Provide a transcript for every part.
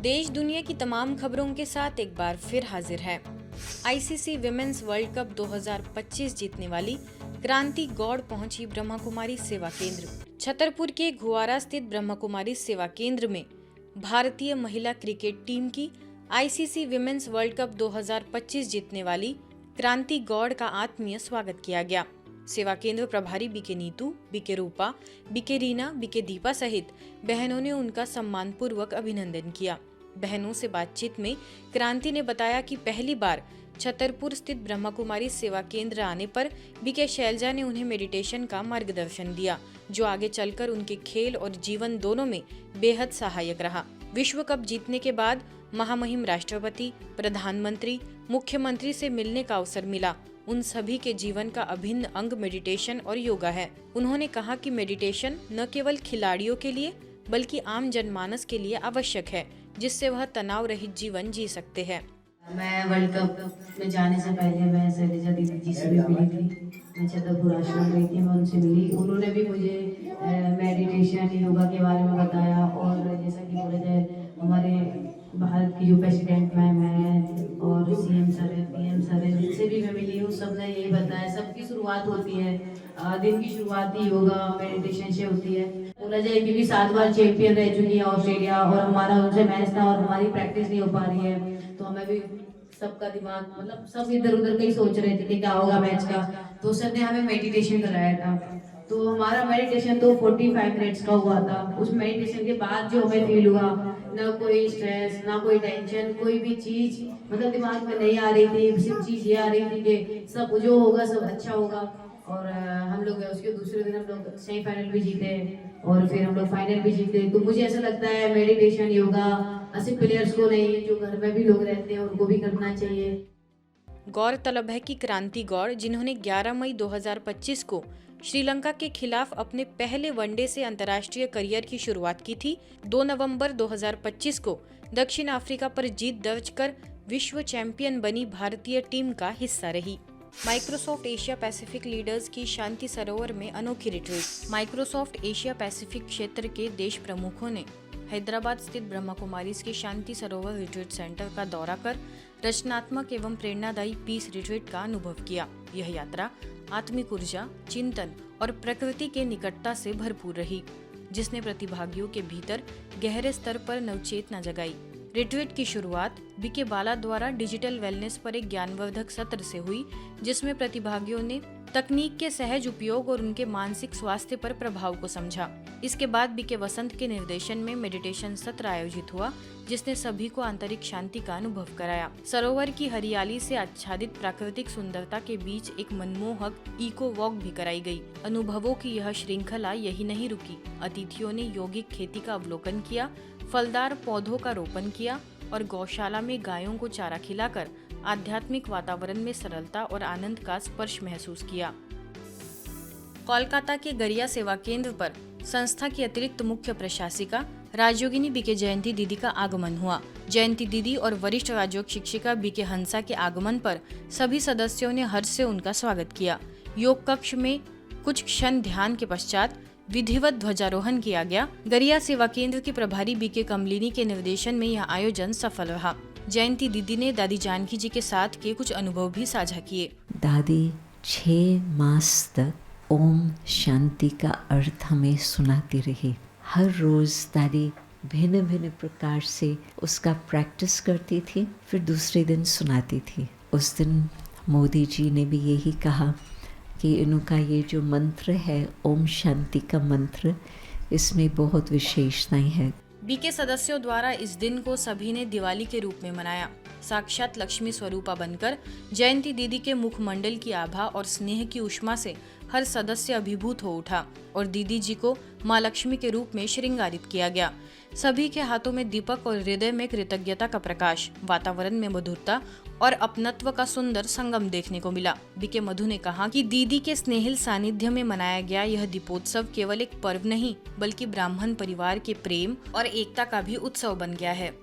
देश दुनिया की तमाम खबरों के साथ एक बार फिर हाजिर है। आईसीसी विमेंस वर्ल्ड कप 2025 जीतने वाली क्रांति गौड़ पहुंची ब्रह्मा कुमारी सेवा केंद्र। छतरपुर के घुआरा स्थित ब्रह्मा कुमारी सेवा केंद्र में भारतीय महिला क्रिकेट टीम की आईसीसी विमेंस वर्ल्ड कप 2025 जीतने वाली क्रांति गौड़ का आत्मीय स्वागत किया गया। सेवा केंद्र प्रभारी बीके नीतू, बीके रूपा, बीके रीना, बीके दीपा सहित बहनों ने उनका सम्मानपूर्वक अभिनंदन किया। बहनों से बातचीत में क्रांति ने बताया कि पहली बार छतरपुर स्थित ब्रह्मा कुमारी सेवा केंद्र आने पर बीके शैलजा ने उन्हें मेडिटेशन का मार्गदर्शन दिया, जो आगे चलकर उनके खेल और जीवन दोनों में बेहद सहायक रहा। विश्व कप जीतने के बाद महामहिम राष्ट्रपति, प्रधानमंत्री, मुख्यमंत्री से मिलने का अवसर मिला। उन सभी के जीवन का अभिन्न अंग मेडिटेशन और योगा है। उन्होंने कहा कि मेडिटेशन न केवल खिलाड़ियों के लिए बल्कि आम जनमानस के लिए आवश्यक है, जिससे वह तनाव रहित जीवन जी सकते हैं। मैं वर्ल्ड कप में जाने से पहले मैं शैलजा दीदी जी से भी मिली थी। मैं छतरपुर आश्रम गई थी, मैं उनसे मिली। उन्होंने भी मुझे मेडिटेशन योगा के बारे में बताया। और जैसा कि बोला जाए, हमारे भारत की जो प्रेसिडेंट मैम है और सीएम सर है, पीएम सर है, जिनसे भी मैं मिली हूँ, सब ने यही बताया। सबकी शुरुआत होती है, दिन की शुरुआत ही योगा मेडिटेशन से होती है। बोला जाए क्योंकि 7 बार चैंपियन रह चुकी है ऑस्ट्रेलिया, और हमारा उनसे मैच था और हमारी प्रैक्टिस नहीं हो पा रही है, तो हमें भी सबका दिमाग मतलब सब इधर उधर का ही सोच रहे थे कि क्या होगा मैच का। तो सर ने हमें मेडिटेशन कराया था। तो हमारा मेडिटेशन तो 45 मिनट्स का हुआ था। उस मेडिटेशन के बाद जो हमें फील हुआ, ना कोई स्ट्रेस, ना कोई टेंशन, कोई भी चीज मतलब दिमाग में नहीं आ रही थी। सिर्फ चीज ये आ रही थी कि सब जो होगा सब अच्छा होगा। और हम लोग उसके दूसरे दिन हम लोग सेमीफाइनल भी जीते और फिर हम लोग फाइनल भी जीते। तो मुझे ऐसा लगता है मेडिटेशन योगा सिर्फ प्लेयर्स को नहीं, जो घर में भी लोग रहते हैं उनको भी करना चाहिए। गौरतलब है कि क्रांति गौड़, जिन्होंने 11 मई 2025 को श्रीलंका के खिलाफ अपने पहले वनडे से अंतर्राष्ट्रीय करियर की शुरुआत की थी, 2 नवंबर 2025 को दक्षिण अफ्रीका पर जीत दर्ज कर विश्व चैंपियन बनी भारतीय टीम का हिस्सा रही। माइक्रोसॉफ्ट एशिया पैसिफिक लीडर्स की शांति सरोवर में अनोखी रिट्रीट। माइक्रोसॉफ्ट एशिया पैसिफिक क्षेत्र के देश प्रमुखों ने हैदराबाद स्थित ब्रह्मा कुमारीज के शांति सरोवर रिट्रीट सेंटर का दौरा कर रचनात्मक एवं प्रेरणादायी पीस रिट्रीट का अनुभव किया। यह यात्रा आत्मिक ऊर्जा, चिंतन और प्रकृति के निकटता से भरपूर रही, जिसने प्रतिभागियों के भीतर गहरे स्तर पर नवचेतना जगाई। रिट्रीट की शुरुआत बीके बाला द्वारा डिजिटल वेलनेस पर एक ज्ञानवर्धक सत्र से हुई, जिसमें प्रतिभागियों ने तकनीक के सहज उपयोग और उनके मानसिक स्वास्थ्य पर प्रभाव को समझा। इसके बाद बीके वसंत के निर्देशन में मेडिटेशन सत्र आयोजित हुआ, जिसने सभी को आंतरिक शांति का अनुभव कराया। सरोवर की हरियाली से आच्छादित प्राकृतिक सुंदरता के बीच एक मनमोहक इको वॉक भी कराई गई। अनुभवों की यह श्रृंखला यही नहीं रुकी। अतिथियों ने यौगिक खेती का अवलोकन किया, फलदार पौधों का रोपण किया और गौशाला में गायों को चारा खिलाकर आध्यात्मिक वातावरण में सरलता और आनंद का स्पर्श महसूस किया। कोलकाता के गरिया सेवा केंद्र पर संस्था की अतिरिक्त मुख्य प्रशासिका राजयोगिनी बीके जयंती दीदी का आगमन हुआ। जयंती दीदी और वरिष्ठ राजयोग शिक्षिका बीके हंसा के आगमन पर सभी सदस्यों ने हर्ष से उनका स्वागत किया। योग कक्ष में कुछ क्षण ध्यान के पश्चात विधिवत ध्वजारोहण किया गया। गरिया सेवा केंद्र की प्रभारी बीके कमलिनी के निर्देशन में यह आयोजन सफल रहा। जयंती दीदी ने दादी जानकी जी के साथ के कुछ अनुभव भी साझा किए। दादी 6 मास तक ओम शांति का अर्थ हमें सुनाती रही। हर रोज दादी भिन्न भिन्न प्रकार से उसका प्रैक्टिस करती थी, फिर दूसरे दिन सुनाती थी। उस दिन मोदी जी ने भी यही कहा कि इनका ये जो मंत्र है ओम शांति का मंत्र, इसमें बहुत विशेषताएं हैं। बीके सदस्यों द्वारा इस दिन को सभी ने दिवाली के रूप में मनाया। साक्षात लक्ष्मी स्वरूपा बनकर जयंती दीदी के मुखमंडल की आभा और स्नेह की उष्मा से हर सदस्य अभिभूत हो उठा और दीदी जी को माँ लक्ष्मी के रूप में श्रृंगारित किया गया। सभी के हाथों में दीपक और हृदय में कृतज्ञता का प्रकाश, वातावरण में मधुरता और अपनत्व का सुंदर संगम देखने को मिला। बीके मधु ने कहा कि दीदी के स्नेहिल सानिध्य में मनाया गया यह दीपोत्सव केवल एक पर्व नहीं, बल्कि ब्राह्मण परिवार के प्रेम और एकता का भी उत्सव बन गया है।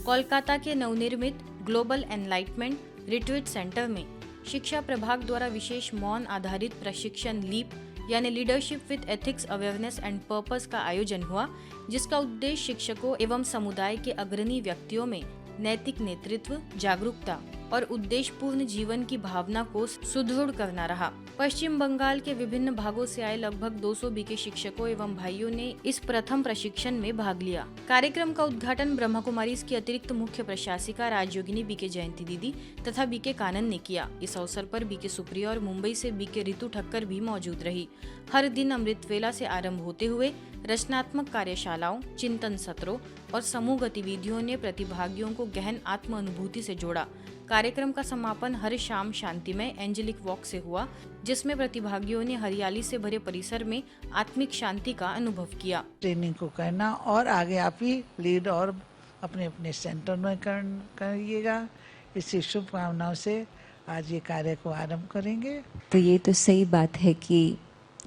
कोलकाता के नवनिर्मित ग्लोबल एनलाइटमेंट रिट्रीट सेंटर में शिक्षा प्रभाग द्वारा विशेष मौन आधारित प्रशिक्षण लीप यानी leadership with ethics awareness and purpose का आयोजन हुआ, जिसका उद्देश्य शिक्षकों एवं समुदाय के अग्रणी व्यक्तियों में नैतिक नेतृत्व, जागरूकता और उद्देश्यपूर्ण जीवन की भावना को सुदृढ़ करना रहा। पश्चिम बंगाल के विभिन्न भागों से आए लगभग 200 बीके शिक्षकों एवं भाइयों ने इस प्रथम प्रशिक्षण में भाग लिया। कार्यक्रम का उद्घाटन ब्रह्मा कुमारीज की अतिरिक्त मुख्य प्रशासिका राजयोगिनी बीके जयंती दीदी तथा बीके कानन ने किया। इस अवसर पर बीके सुप्रिया और मुंबई से बीके रितु ठक्कर भी मौजूद रही। हर दिन अमृत वेला से आरंभ होते हुए रचनात्मक कार्यशालाओं, चिंतन सत्रों और समूह गतिविधियों ने प्रतिभागियों को गहन आत्म अनुभूति से जोड़ा। कार्यक्रम का समापन हर शाम शांतिमय एंजेलिक वॉक से हुआ, जिसमें प्रतिभागियों ने हरियाली से भरे परिसर में आत्मिक शांति का अनुभव किया। ट्रेनिंग को करना और आगे आप ही लीड और अपने अपने सेंटर में करिएगा। इसी शुभकामनाओं से आज ये कार्य को आरंभ करेंगे। तो ये तो सही बात है कि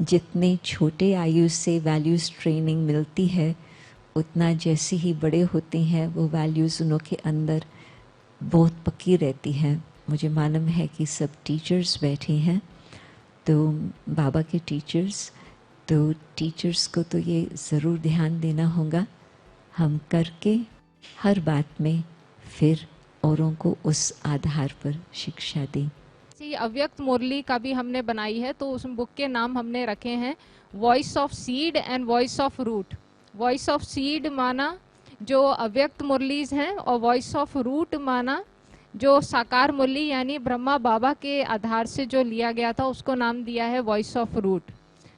जितने छोटे आयु से वैल्यूज़ ट्रेनिंग मिलती है, उतना जैसे ही बड़े होते हैं वो वैल्यूज़ उनके अंदर बहुत पक्की रहती है। मुझे मालूम है कि सब टीचर्स बैठे हैं, तो बाबा के टीचर्स को तो ये ज़रूर ध्यान देना होगा हम करके हर बात में फिर औरों को उस आधार पर शिक्षा दें। अव्यक्त मुरली का भी हमने बनाई है, तो उस बुक के नाम हमने रखे हैं voice of seed and voice of root. Voice of seed माना जो अव्यक्त मुरलीज हैं और वॉइस ऑफ रूट माना जो साकार मुरली यानी ब्रह्मा बाबा के आधार से जो लिया गया था, उसको नाम दिया है वॉइस ऑफ रूट।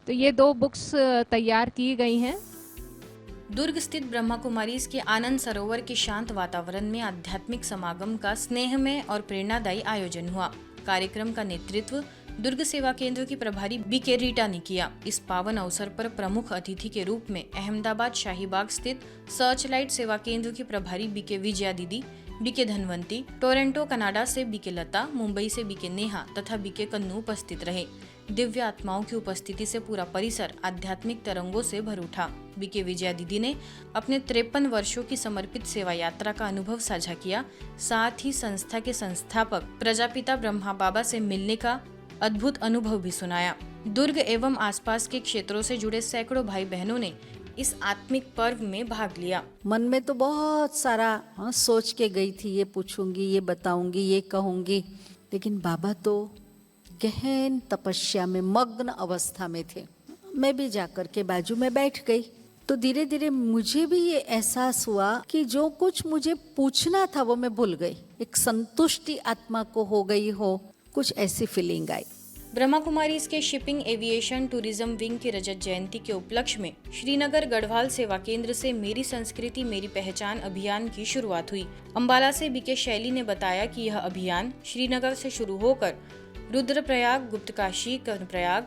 तो ये 2 बुक्स तैयार की गई हैं। दुर्ग स्थित ब्रह्मा कुमारीज के आनंद सरोवर के शांत वातावरण में आध्यात्मिक समागम का स्नेहमय और प्रेरणादायी आयोजन हुआ। कार्यक्रम का नेतृत्व दुर्ग सेवा केंद्र की प्रभारी बीके रीटा ने किया। इस पावन अवसर पर प्रमुख अतिथि के रूप में अहमदाबाद शाहीबाग स्थित सर्चलाइट सेवा केंद्र की प्रभारी बीके विजया दीदी, बीके धनवंती, टोरंटो कनाडा से बीके लता, मुंबई से बीके नेहा तथा बीके कन्नू उपस्थित रहे। दिव्य आत्माओं की उपस्थिति से पूरा परिसर आध्यात्मिक तरंगों से भर उठा। बीके विजया दीदी ने अपने 53 वर्षों की समर्पित सेवा यात्रा का अनुभव साझा किया। साथ ही संस्था के संस्थापक प्रजापिता ब्रह्मा बाबा से मिलने का अद्भुत अनुभव भी सुनाया। दुर्ग एवं आसपास के क्षेत्रों से जुड़े सैकड़ों भाई बहनों ने इस आत्मिक पर्व में भाग लिया। मन में तो बहुत सारा सोच के गई थी, ये पूछूंगी, ये बताऊंगी, ये कहूंगी, लेकिन बाबा तो गहन तपस्या में मग्न अवस्था में थे। मैं भी जाकर के बाजू में बैठ गई, तो धीरे धीरे मुझे भी ये एहसास हुआ कि जो कुछ मुझे पूछना था वो मैं भूल गई। एक संतुष्टि आत्मा को हो गई हो, कुछ ऐसी फीलिंग आई। ब्रह्मा कुमारीज के शिपिंग एविएशन टूरिज्म विंग की रजत जयंती के उपलक्ष्य में श्रीनगर गढ़वाल सेवा केंद्र से मेरी संस्कृति मेरी पहचान अभियान की शुरुआत हुई। अंबाला से बीके शैली ने बताया कि यह अभियान श्रीनगर से शुरू होकर रुद्रप्रयाग, गुप्तकाशी, कर्णप्रयाग,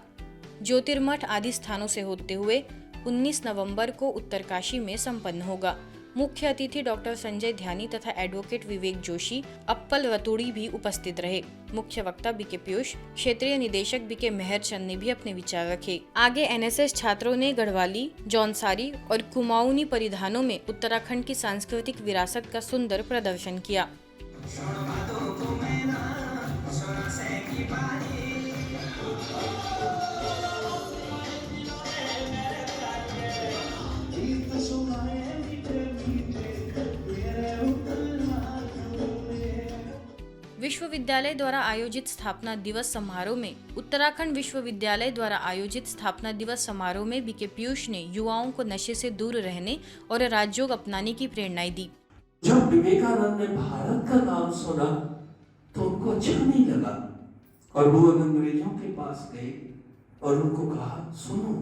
ज्योतिर्मठ आदि स्थानों से होते हुए 19 नवंबर को उत्तरकाशी में संपन्न होगा। मुख्य अतिथि डॉक्टर संजय ध्यानी तथा एडवोकेट विवेक जोशी, अप्पल रतोड़ी भी उपस्थित रहे। मुख्य वक्ता बीके पीयूष, क्षेत्रीय निदेशक बीके मेहर चंद ने भी अपने विचार रखे। आगे एनएसएस छात्रों ने गढ़वाली, जौनसारी और कुमाऊनी परिधानों में उत्तराखंड की सांस्कृतिक विरासत का सुंदर प्रदर्शन किया। विश्वविद्यालय द्वारा आयोजित स्थापना दिवस समारोह में उत्तराखंड विश्वविद्यालय द्वारा आयोजित स्थापना दिवस समारोह में बीके पीयूष ने युवाओं को नशे से दूर रहने और राजयोग अपनाने की प्रेरणाएं दी। जब विवेकानंद ने भारत का नाम सुना तो उनको अच्छा नहीं लगा और वो अंग्रेजों के पास गए और उनको कहा, सुनो,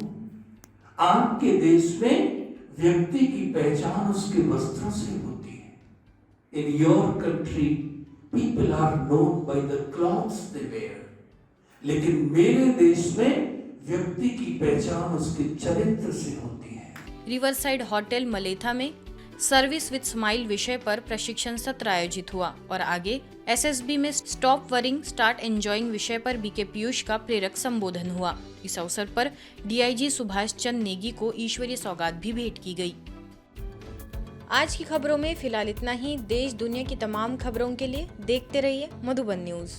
आपके देश में व्यक्ति की पहचान उसके वस्त्रों से होती है। In your country people are known by the clothes they wear, लेकिन मेरे देश में व्यक्ति की पहचान उसके चरित्र से होती है। रिवरसाइड होटल मलेथा में सर्विस विद स्माइल विषय पर प्रशिक्षण सत्र आयोजित हुआ और आगे एसएसबी में स्टॉप वरिंग स्टार्ट एंजॉइंग विषय पर बीके पीयूष का प्रेरक संबोधन हुआ। इस अवसर पर डीआईजी सुभाष चंद्र नेगी को ईश्वरीय सौगात भी भेंट की गई। आज की खबरों में फिलहाल इतना ही। देश दुनिया की तमाम खबरों के लिए देखते रहिए मधुबन न्यूज।